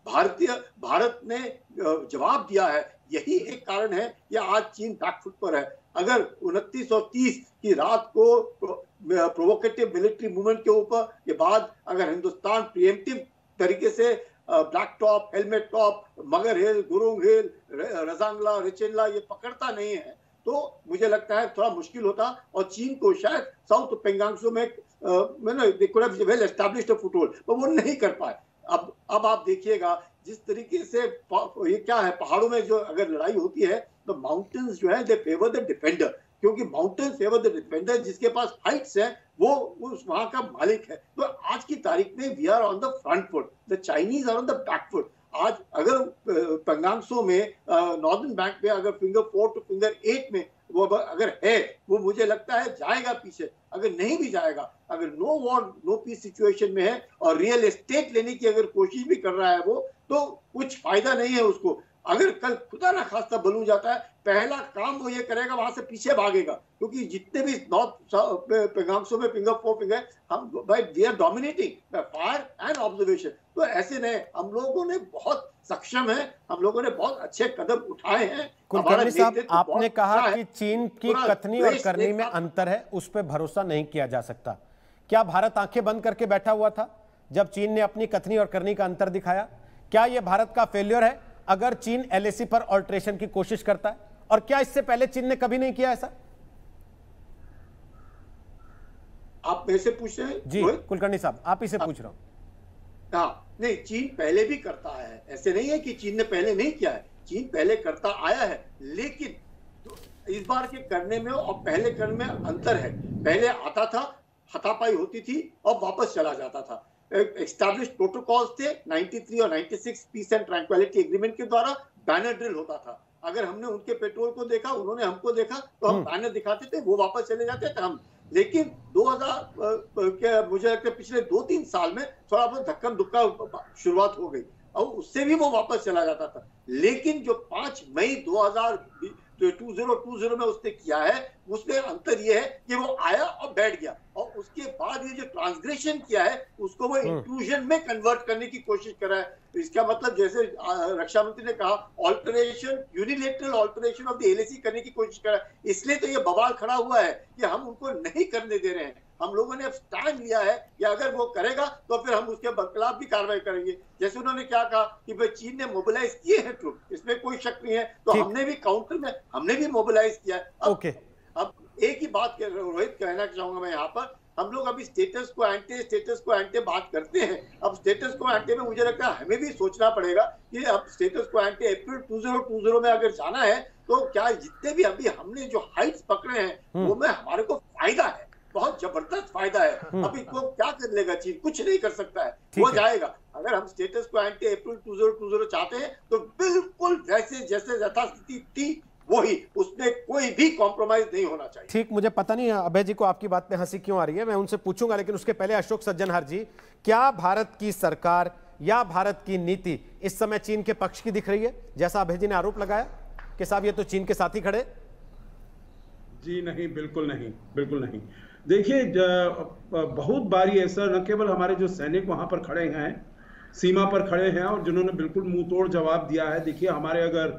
भारत ने जवाब दिया है, यही एक कारण है कि आज चीन बैकफुट पर है। अगर 29 और 30 की रात को प्रोवोकेटिव मिलिट्री मूवमेंट के ऊपर के बाद अगर हिंदुस्तान प्रिएम्प्टिव तरीके से ब्लैक टॉप, हेलमेट टॉप, मगर हिल, गुरुंग हिल, रजांगला, रिचेनला ये पकड़ता नहीं है, तो मुझे लगता है थोड़ा मुश्किल होता, और चीन को शायद साउथ पेंगांगसू में वेल एस्टैब्लिश्ड फुटहोल्ड, पर वो नहीं कर पाए। अब आप देखिएगा जिस तरीके से ये क्या है, पहाड़ों में जो अगर लड़ाई होती है तो माउंटेन्स जो है दे फेवर द डिफेंडर, क्योंकि माउंटेन फेवर द डिफेंडर, जिसके पास हाइट्स है वो वहां का मालिक है। तो आज की तारीख में we are on the front foot, the Chinese are on the back foot. आज अगर पेंगांगसू में नॉर्दर्न बैंक में अगर फिंगर 4 टू फिंगर 8 में वो अगर है, वो मुझे लगता है जाएगा पीछे। अगर नहीं भी जाएगा, अगर no war no peace situation में है और रियल एस्टेट लेने की अगर कोशिश भी कर रहा है वो, तो कुछ फायदा नहीं है उसको। अगर कल खुदा ना खास्ता बलू जाता है, पहला काम वो ये करेगा, वहां से पीछे भागेगा, क्योंकि जितने भी नॉर्थ पेंगांगसू में फिंगर 4 फिंगर, हम भाई we are dominating fire and observation. तो ऐसे नहीं, हम लोगों ने बहुत सक्षम है, हम लोगों ने बहुत अच्छे कदम उठाए हैं। कुलकर्णी साहब, आपने कहा कि चीन की कथनी और करनी में अंतर है, उस पर भरोसा नहीं किया जा सकता। क्या भारत आंखें बंद करके बैठा हुआ था जब चीन ने अपनी कथनी और करनी का अंतर दिखाया? क्या यह भारत का फेल्योर है अगर चीन एलएसी पर ऑल्ट्रेशन की कोशिश करता है? और क्या इससे पहले चीन ने कभी नहीं किया ऐसा? आप मेरे से पूछ रहे हैं? जी कुलकर्णी साहब, आप इसे पूछ रहा हूं। हाँ, नहीं, चीन पहले भी करता है, ऐसे नहीं है कि चीन ने पहले नहीं किया है, चीन पहले करता आया है, लेकिन इस बार के करने में और पहले करने में अंतर है। पहले आता था, हाथापाई होती थी और वापस चला जाता था। एस्टैब्लिश्ड प्रोटोकॉल्स थे 93 और 96 पीस एंड ट्रैंक्विलिटी एग्रीमेंट के द्वारा बैनर ड्रिल होता था। अगर हमने उनके पेट्रोल को देखा, उन्होंने हमको देखा, तो हम बैनर दिखाते थे, वो वापस चले जाते थे हम। लेकिन 2000 मुझे लगता है पिछले 2-3 साल में थोड़ा बहुत धक्कम धुक्का शुरुआत हो गई और उससे भी वो वापस चला जाता था। लेकिन जो 5 मई 2020 में उसने किया है, उसमें अंतर यह है कि वो आया और बैठ गया, और उसके बाद ये जो ट्रांसग्रेशन किया है उसको वो इंक्लूजन में कन्वर्ट करने की कोशिश कर रहा है। इसका मतलब जैसे रक्षा मंत्री ने कहा, alteration, unilateral alteration of the LAC करने की कोशिश कर रहा है। इसलिए तो ये बवाल खड़ा हुआ है कि हम उनको नहीं करने दे रहे हैं। हम लोगों ने अब स्टैंड लिया है कि अगर वो करेगा तो फिर हम उसके खिलाफ भी कार्रवाई करेंगे। जैसे उन्होंने क्या कहा कि भाई चीन ने मोबिलाइज किए हैं ट्रूप, इसमें कोई शक नहीं है, तो हमने भी काउंटर में हमने भी मोबिलाइज किया है। अब एक ही बात रोहित कहना चाहूंगा मैं यहाँ पर, हम लोग अभी स्टेटस को एंटे बात करते हैं। अब स्टेटस को एंटे में मुझे लगता है हमें भी सोचना पड़ेगा कि अब स्टेटस को एंटे अप्रैल 2020 में अगर जाना है तो क्या जितने भी अभी हमने जो हाइट्स पकड़े हैं वो में हमारे को फायदा है, बहुत जबरदस्त फायदा है। अब इसको क्या कर लेगा चीन? कुछ नहीं कर सकता है, वो जाएगा। अगर हम स्टेटस को एंटे अप्रैल 2020 चाहते हैं तो बिल्कुल वैसे जैसे यथास्थिति थी वही, उसमें कोई भी कॉम्प्रोमाइज नहीं होना चाहिए। ठीक, मुझे पता नहीं अभय जी को आपकी बात पे हंसी क्यों आ रही है, मैं उनसे पूछूंगा, लेकिन उसके पहले अशोक सज्जनहर जी, क्या भारत की सरकार या भारत की नीति इस समय चीन के पक्ष की दिख रही है, जैसा अभय जी ने आरोप लगाया कि साहब ये तो चीन के साथ ही खड़े? जी नहीं, बिल्कुल नहीं, बिल्कुल नहीं। देखिए, बहुत बारी ऐसा, न केवल हमारे जो सैनिक वहां पर खड़े हैं, सीमा पर खड़े हैं और जिन्होंने बिल्कुल मुंह तोड़ जवाब दिया है। देखिए, हमारे अगर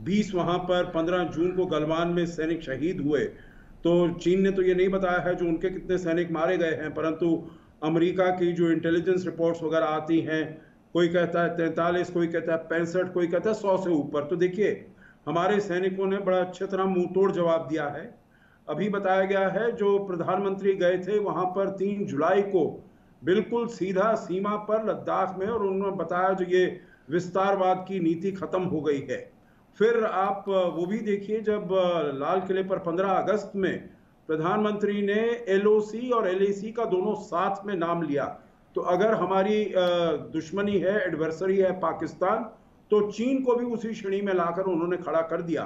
20 वहां पर 15 जून को गलवान में सैनिक शहीद हुए, तो चीन ने तो ये नहीं बताया है जो उनके कितने सैनिक मारे गए हैं, परंतु अमेरिका की जो इंटेलिजेंस रिपोर्ट्स वगैरह आती हैं, कोई कहता है 43, कोई कहता है 65, कोई कहता है 100 से ऊपर। तो देखिए, हमारे सैनिकों ने बड़ा अच्छी तरह मुंह तोड़ जवाब दिया है। अभी बताया गया है जो प्रधानमंत्री गए थे वहां पर 3 जुलाई को बिल्कुल सीधा सीमा पर लद्दाख में, और उन्होंने बताया जो ये विस्तारवाद की नीति खत्म हो गई है। फिर आप वो भी देखिए जब लाल किले पर 15 अगस्त में प्रधानमंत्री ने LOC और LAC का दोनों साथ में नाम लिया, तो अगर हमारी दुश्मनी है, एडवर्सरी है पाकिस्तान, तो चीन को भी उसी श्रेणी में लाकर उन्होंने खड़ा कर दिया।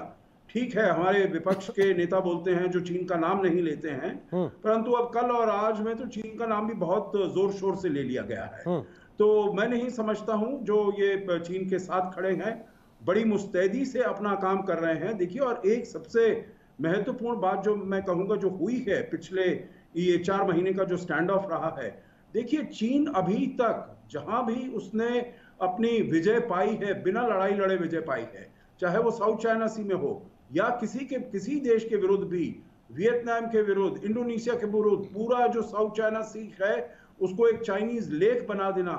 ठीक है, हमारे विपक्ष के नेता बोलते हैं जो चीन का नाम नहीं लेते हैं, परंतु अब कल और आज में तो चीन का नाम भी बहुत जोर शोर से ले लिया गया है। तो मैं नहीं समझता हूं जो ये चीन के साथ खड़े हैं बड़ी मुस्तैदी से अपना काम कर रहे हैं। देखिए, और एक सबसे महत्वपूर्ण बात जो मैं कहूंगा जो हुई है पिछले ये 4 महीने का जो स्टैंड ऑफ रहा है, देखिए चीन अभी तक जहां भी उसने अपनी विजय पाई है, बिना लड़ाई लड़े विजय पाई है, चाहे वो साउथ चाइना सी में हो या किसी देश के विरुद्ध भी, वियतनाम के विरुद्ध, इंडोनेशिया के विरुद्ध, पूरा जो साउथ चाइना सी है उसको एक चाइनीज लेक बना देना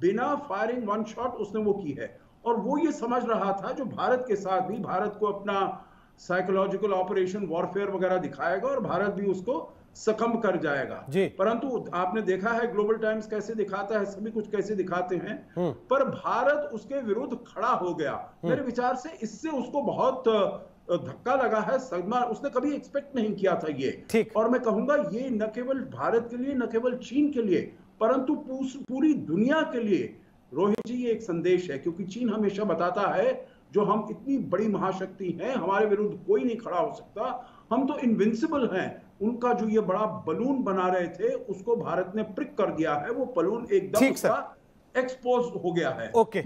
बिना फायरिंग 1 शॉट उसने वो की है। और वो ये समझ रहा था जो भारत के साथ भी भारत को अपना साइकोलॉजिकल ऑपरेशन वॉरफेयर वगैरह दिखाएगा और भारत भी उसको सकम कर जाएगा। परंतु आपने देखा है ग्लोबल टाइम्स कैसे दिखाता है, सभी कुछ कैसे दिखाते हैं, पर भारत उसके विरुद्ध खड़ा हो गया। मेरे विचार से इससे उसको बहुत धक्का लगा है, सदमा उसने कभी एक्सपेक्ट नहीं किया था ये। और मैं कहूंगा ये न केवल भारत के लिए, न केवल चीन के लिए, परंतु पूरी दुनिया के लिए रोहित जी ये एक संदेश है, क्योंकि चीन हमेशा बताता है जो हम इतनी बड़ी महाशक्ति हैं, हमारे विरुद्ध कोई नहीं खड़ा हो सकता, हम तो इनविंसिबल हैं। उनका जो ये बड़ा बलून बना रहे थे उसको भारत ने प्रिक कर दिया है, वो बलून एकदम उसका एक्सपोज हो गया है। ओके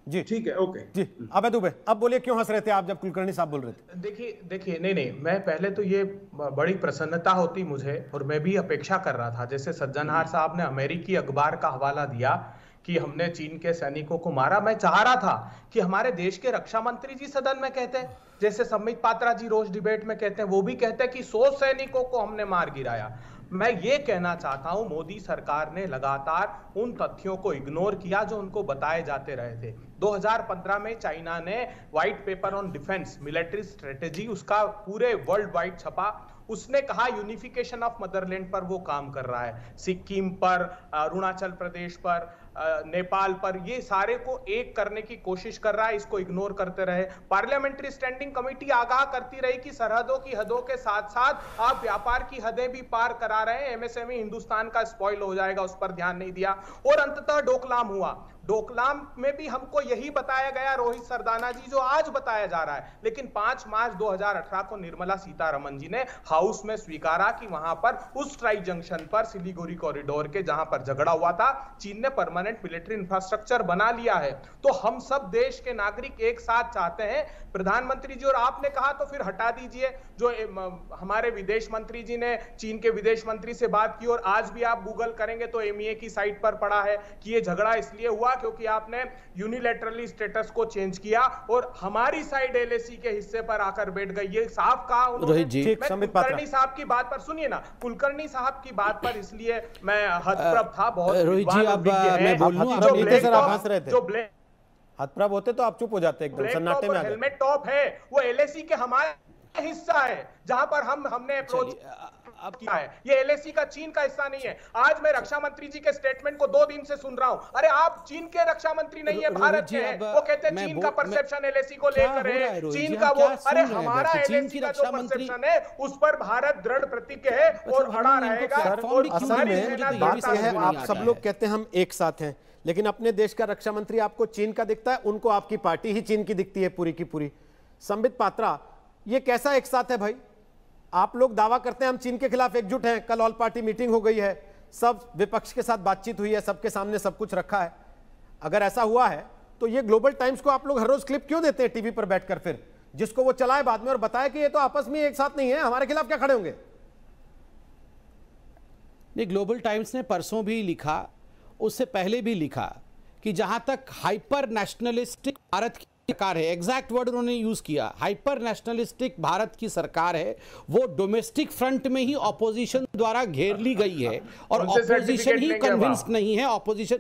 जी ठीक है, ओके जी। अबे दुबे, अब बोलिए क्यों हंस रहे थे आप जब कुलकर्णी साहब बोल रहे थे? देखिए नहीं, मैं पहले तो ये बड़ी प्रसन्नता होती मुझे, और मैं भी अपेक्षा कर रहा था, जैसे सज्जनहार साहब ने अमेरिकी अखबार का हवाला दिया कि हमने चीन के सैनिकों को मारा, मैं चाह रहा था कि हमारे देश के रक्षा मंत्री जी सदन में कहते हैं, जैसे संबित पात्रा जी रोज डिबेट में कहते हैं, वो भी कहते हैं कि 100 सैनिकों को हमने मार गिराया। मैं ये कहना चाहता हूं मोदी सरकार ने लगातार उन तथ्यों को इग्नोर किया जो उनको बताए जाते रहे थे। 2015 में चाइना ने white paper on defence military strategy, उसका पूरे वर्ल्ड वाइड छपा। उसने कहा यूनिफिकेशन ऑफ मदरलैंड पर वो काम कर रहा है, सिक्किम पर, अरुणाचल प्रदेश पर, नेपाल पर, ये सारे को एक करने की कोशिश कर रहा है, इसको इग्नोर करते रहे। पार्लियामेंट्री स्टैंडिंग कमेटी आगाह करती रही कि सरहदों की हदों के साथ साथ आप व्यापार की हदें भी पार करा रहे हैं, MSME हिंदुस्तान का स्पॉइल हो जाएगा, उस पर ध्यान नहीं दिया। और अंततः डोकलाम हुआ। डोकलाम में भी हमको यही बताया गया रोहित सरदाना जी जो आज बताया जा रहा है, लेकिन 5 मार्च 2018 को निर्मला सीतारमण जी ने हाउस में स्वीकारा कि वहां पर उस स्ट्राइक जंक्शन पर सिलीगुड़ी कॉरिडोर के जहां पर झगड़ा हुआ था, चीन ने परमानेंट मिलिट्री इंफ्रास्ट्रक्चर बना लिया है। तो हम सब देश के नागरिक एक साथ चाहते हैं। प्रधानमंत्री जी और आपने कहा तो फिर हटा दीजिए, जो हमारे विदेश मंत्री जी ने चीन के विदेश मंत्री से बात की, और आज भी आप गूगल करेंगे तो MEA की साइट पर पड़ा है कि यह झगड़ा इसलिए हुआ क्योंकि आपने यूनिलैटरली स्टेटस को चेंज किया और हमारी साइड LAC के हिस्से पर आकर बैठ गई। ये साफ कहा उन्होंने। कुलकर्णी साहब की बात पर सुनिए ना, कुलकर्णी साहब की बात पर इसलिए मैं हतप्रभ था। बहुत रोहित जी, अब मैं बोल लूं, आप हंस रहे थे, जो हतप्रभ होते तो आप चुप हो जाते एकदम, सन्नाटे में आ गए। हेलमेट टॉप है वो LAC के हमारे हिस्सा है, जहां पर हमने अप्रोच अब किया है। ये LAC का चीन का हिस्सा नहीं है। आज मैं रक्षा मंत्री जी के स्टेटमेंट को 2 दिन से सुन रहा हूं। अरे आप चीन के रक्षा मंत्री नहीं है, भारत के हैं। वो कहते हैं चीन का परसेप्शन LAC को लेकर है, चीन का वो, अरे हमारा LAC का जो परसेप्शन है उस पर भारत दृढ़ प्रतिज्ञ है और अड़ा रहेगा। बात यह है, आप सब लोग कहते हैं हम एक साथ हैं, लेकिन अपने देश का रक्षा मंत्री आपको चीन का दिखता है, उनको आपकी पार्टी ही चीन की दिखती है पूरी की पूरी। संबित पात्रा, ये कैसा एक साथ है भाई? आप लोग दावा करते हैं हम चीन के खिलाफ एकजुट हैं, कल ऑल पार्टी मीटिंग हो गई है, सब विपक्ष के साथ बातचीत हुई है, सबके सामने सब कुछ रखा है। अगर ऐसा हुआ है तो ये ग्लोबल टाइम्स को आप लोग हर रोज क्लिप क्यों देते हैं टीवी पर बैठकर, फिर जिसको वो चलाए बाद में और बताए कि ये तो आपस में एक साथ नहीं है, हमारे खिलाफ क्या खड़े होंगे? नहीं, ग्लोबल टाइम्स ने परसों भी लिखा, उससे पहले भी लिखा कि जहां तक हाइपर नेशनलिस्टिक भारत की सरकार है, एग्जैक्ट वर्ड उन्होंने यूज किया, हाइपर नेशनलिस्टिक भारत की सरकार है, वो डोमेस्टिक फ्रंट में ही ऑपोजिशन द्वारा घेर ली गई है और ऑपोजिशन ही कन्विंस्ड नहीं है। ऑपोजिशन,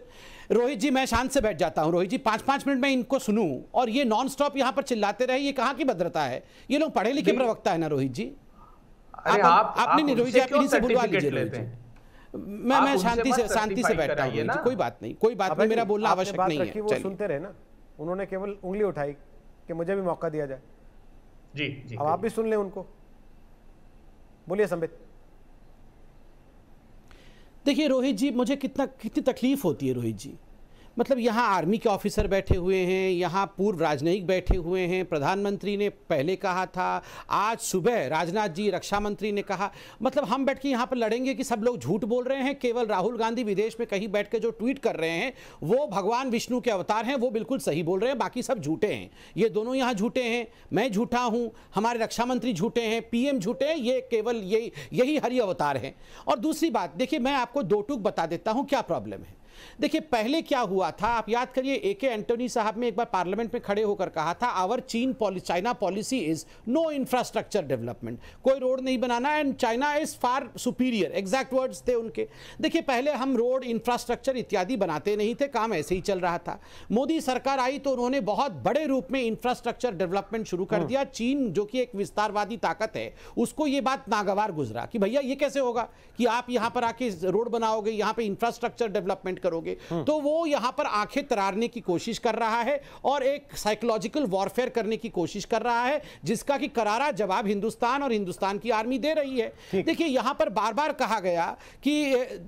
रोहित जी मैं शांत से बैठ जाता हूं, रोहित जी 5-5 मिनट में इनको सुनूं और ये नॉन स्टॉप यहां पर चिल्लाते रहे, ये कहां की भद्रता है? ये लोग पढ़े लिखे प्रवक्ता है ना रोहित जी? आपने नहीं, रोहित जी आप इन्हीं से बुलवा लीजिए रोहित जी। मैं शांति से बैठता हूं, कोई बात नहीं, मेरा बोलना आवश्यक नहीं है। वो सुनते रहे ना, उन्होंने केवल उंगली उठाई कि मुझे भी मौका दिया जाए। जी अब आप भी सुन लें उनको। बोलिए संबित। देखिए रोहित जी, मुझे कितनी तकलीफ होती है रोहित जी। मतलब यहाँ आर्मी के ऑफिसर बैठे हुए हैं, यहाँ पूर्व राजनयिक बैठे हुए हैं, प्रधानमंत्री ने पहले कहा था, आज सुबह राजनाथ जी रक्षा मंत्री ने कहा, मतलब हम बैठ के यहाँ पर लड़ेंगे कि सब लोग झूठ बोल रहे हैं। केवल राहुल गांधी विदेश में कहीं बैठ के जो ट्वीट कर रहे हैं वो भगवान विष्णु के अवतार हैं, वो बिल्कुल सही बोल रहे हैं, बाकी सब झूठे हैं। ये दोनों यहाँ झूठे हैं, मैं झूठा हूँ, हमारे रक्षा मंत्री झूठे हैं, पीएम झूठे हैं, ये केवल यही हरि अवतार हैं। और दूसरी बात देखिए, मैं आपको दो टूक बता देता हूँ क्या प्रॉब्लम है। देखिए पहले क्या हुआ था, आप याद करिए, एके एंटोनी साहब ने एक बार पार्लियामेंट में खड़े होकर कहा था, our China policy is no infrastructure development, कोई रोड नहीं बनाना and China is far superior, exact words थे उनके। देखिए पहले हम रोड इंफ्रास्ट्रक्चर इत्यादि बनाते नहीं थे, काम ऐसे ही चल रहा था। मोदी सरकार आई तो उन्होंने बहुत बड़े रूप में इंफ्रास्ट्रक्चर डेवलपमेंट शुरू कर दिया। चीन जो कि एक विस्तारवादी ताकत है, उसको ये बात नागवार गुजरा कि भैया ये कैसे होगा कि आप यहां पर आके रोड बनाओगे, यहां पे इंफ्रास्ट्रक्चर डेवलपमेंट करोगे। तो वो यहां पर आंखें तरारने की कोशिश कर रहा है और एक साइकोलॉजिकल वॉरफेयर करने की कोशिश कर रहा है, जिसका कि करारा जवाब हिंदुस्तान और हिंदुस्तान की आर्मी दे रही है। देखिए यहां पर बार बार कहा गया कि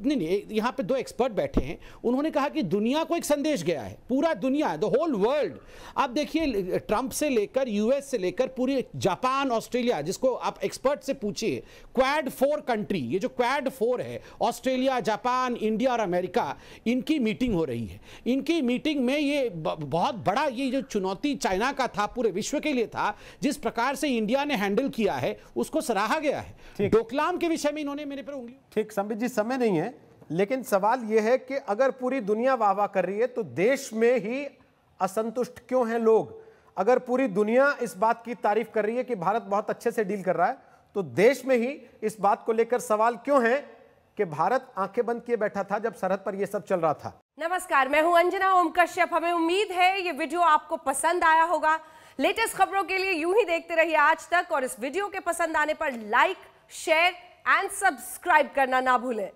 नहीं, यहां पे दो एक्सपर्ट बैठे हैं, उन्होंने कहा कि दुनिया को एक संदेश गया है, पूरा दुनिया, द होल वर्ल्ड। आप देखिए ट्रंप से लेकर यूएस से लेकर पूरी जापान, ऑस्ट्रेलिया, जिसको आप एक्सपर्ट से पूछिए, क्वाड 4 कंट्री, ये जो क्वाड 4 है, ऑस्ट्रेलिया, जापान, इंडिया और अमेरिका, इनकी मीटिंग हो रही है। इनकी मीटिंग में ये बहुत बड़ा, ये जो चुनौती चाइना का था पूरे विश्व के लिए था, जिस प्रकार से इंडिया ने हैंडल किया है उसको सराहा गया है। डोकलाम के विषय में इन्होंने मेरे पर उंगली। ठीक संबित जी, समय नहीं है, लेकिन सवाल यह है कि अगर पूरी दुनिया वाह वाह कर रही है तो देश में ही असंतुष्ट क्यों हैं लोग? अगर पूरी दुनिया इस बात की तारीफ कर रही है कि भारत बहुत अच्छे से डील कर रहा है, तो देश में ही इस बात को लेकर सवाल क्यों है कि भारत आंखें बंद किए बैठा था जब सरहद पर यह सब चल रहा था? नमस्कार, मैं हूं अंजना ओम कश्यप। हमें उम्मीद है ये वीडियो आपको पसंद आया होगा। लेटेस्ट खबरों के लिए यूं ही देखते रहिए आज तक, और इस वीडियो के पसंद आने पर लाइक, शेयर एंड सब्सक्राइब करना ना भूलें।